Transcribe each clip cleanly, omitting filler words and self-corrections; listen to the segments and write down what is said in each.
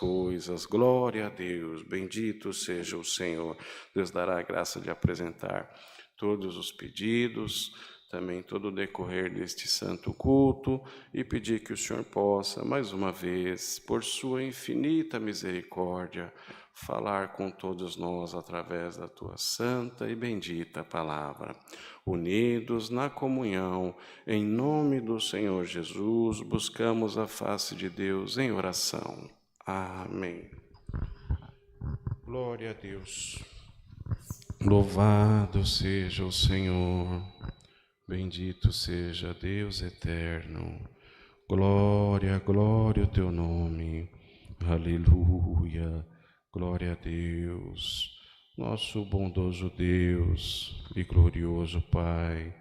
coisas. Glória a Deus, bendito seja o Senhor. Deus dará a graça de apresentar todos os pedidos, também todo o decorrer deste santo culto, e pedir que o Senhor possa, mais uma vez, por sua infinita misericórdia, falar com todos nós através da tua santa e bendita palavra. Unidos na comunhão, em nome do Senhor Jesus, buscamos a face de Deus em oração. Amém. Glória a Deus. Louvado seja o Senhor. Bendito seja Deus eterno. Glória, glória ao teu nome. Aleluia. Glória a Deus. Nosso bondoso Deus e glorioso Pai,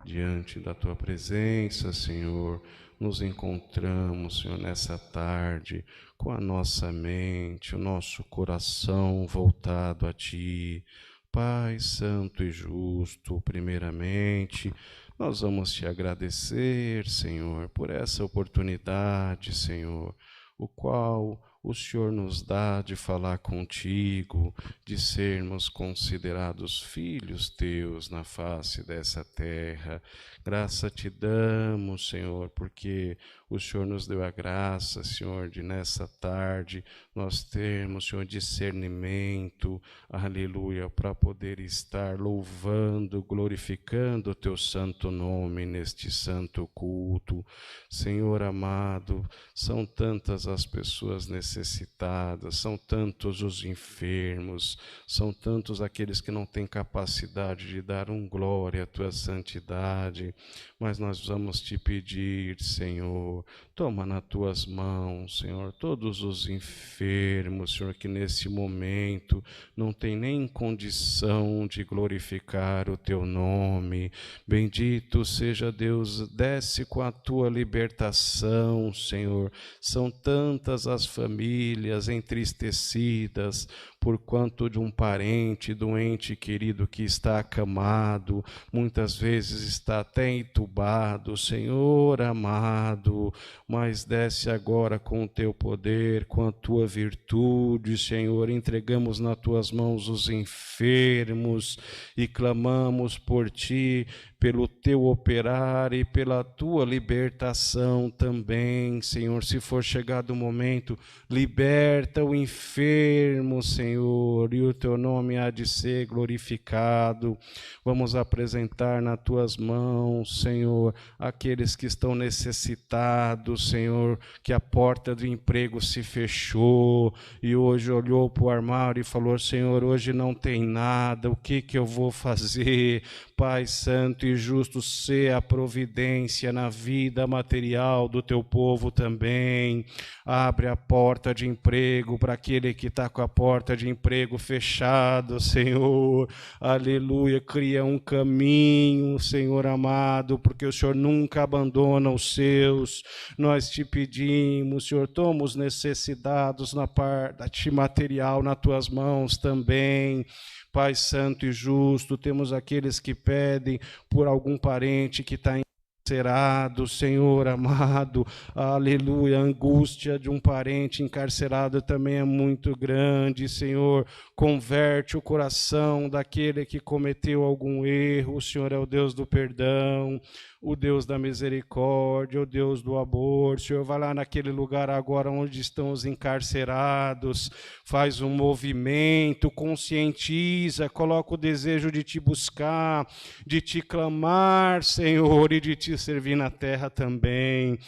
diante da tua presença, Senhor, nos encontramos, Senhor, nessa tarde, com a nossa mente, o nosso coração voltado a ti. Pai santo e justo, primeiramente, nós vamos te agradecer, Senhor, por essa oportunidade, Senhor, o qual o Senhor nos dá de falar contigo, de sermos considerados filhos teus na face dessa terra. Graça te damos, Senhor, porque o Senhor nos deu a graça, Senhor, de nessa tarde nós termos, Senhor, discernimento, aleluia, para poder estar louvando, glorificando o teu santo nome neste santo culto. Senhor amado, são tantas as pessoas necessitadas, são tantos os enfermos, são tantos aqueles que não têm capacidade de dar glória à tua santidade, mas nós vamos te pedir, Senhor, toma nas tuas mãos, Senhor, todos os enfermos, Senhor, que nesse momento não tem nem condição de glorificar o teu nome. Bendito seja Deus, desce com a tua libertação, Senhor. São tantas as famílias entristecidas por quanto de um parente doente querido que está acamado, muitas vezes está até entubado, Senhor amado, mas desce agora com o teu poder, com a tua virtude, Senhor, entregamos nas tuas mãos os enfermos e clamamos por ti, pelo teu operar e pela tua libertação também, Senhor. Se for chegado o momento, liberta o enfermo, Senhor, e o teu nome há de ser glorificado. Vamos apresentar nas tuas mãos, Senhor, aqueles que estão necessitados, Senhor, que a porta do emprego se fechou e hoje olhou para o armário e falou: Senhor, hoje não tem nada, o que eu vou fazer? Pai santo e justo, sê a providência na vida material do teu povo também. Abre a porta de emprego para aquele que está com a porta de emprego fechada, Senhor. Aleluia, cria um caminho, Senhor amado, porque o Senhor nunca abandona os seus. Nós te pedimos, Senhor, toma os necessitados na parte material nas tuas mãos também. Pai santo e justo, temos aqueles que pedem por algum parente que está encarcerado, Senhor amado, aleluia, a angústia de um parente encarcerado também é muito grande, Senhor, converte o coração daquele que cometeu algum erro, o Senhor é o Deus do perdão, o Deus da misericórdia, o Deus do amor. Senhor, vai lá naquele lugar agora onde estão os encarcerados, faz um movimento, conscientiza, coloca o desejo de te buscar, de te clamar, Senhor, e de te servir na terra também.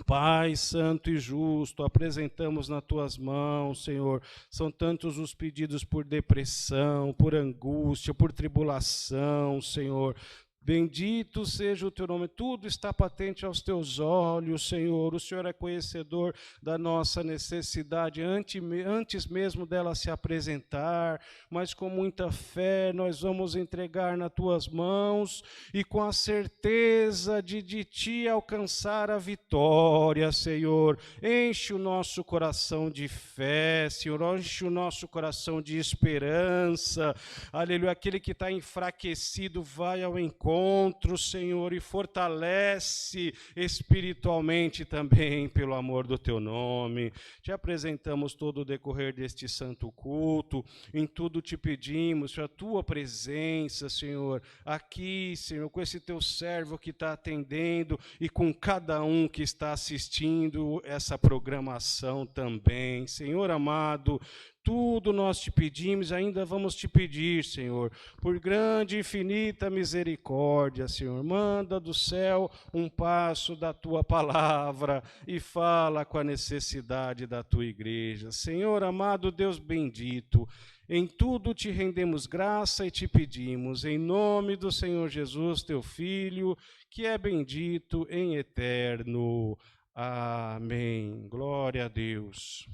Pai santo e justo, apresentamos nas tuas mãos, Senhor, são tantos os pedidos por depressão, por angústia, por tribulação, Senhor. Bendito seja o teu nome, tudo está patente aos teus olhos, Senhor. O Senhor é conhecedor da nossa necessidade, antes mesmo dela se apresentar, mas com muita fé nós vamos entregar nas tuas mãos e com a certeza de ti alcançar a vitória, Senhor. Enche o nosso coração de fé, Senhor, enche o nosso coração de esperança. Aleluia, aquele que está enfraquecido vai ao encontro. encontros, Senhor, e fortalece espiritualmente também, pelo amor do teu nome. Te apresentamos todo o decorrer deste santo culto, em tudo te pedimos, a tua presença, Senhor, aqui, Senhor, com esse teu servo que está atendendo e com cada um que está assistindo essa programação também. Senhor amado, tudo nós te pedimos, ainda vamos te pedir, Senhor, por grande e infinita misericórdia, Senhor. Manda do céu um passo da tua palavra e fala com a necessidade da tua igreja. Senhor amado, Deus bendito, em tudo te rendemos graça e te pedimos, em nome do Senhor Jesus, teu Filho, que é bendito em eterno. Amém. Glória a Deus.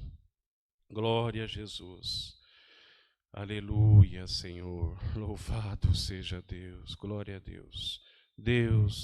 Glória a Jesus. Aleluia, Senhor. Louvado seja Deus. Glória a Deus. Deus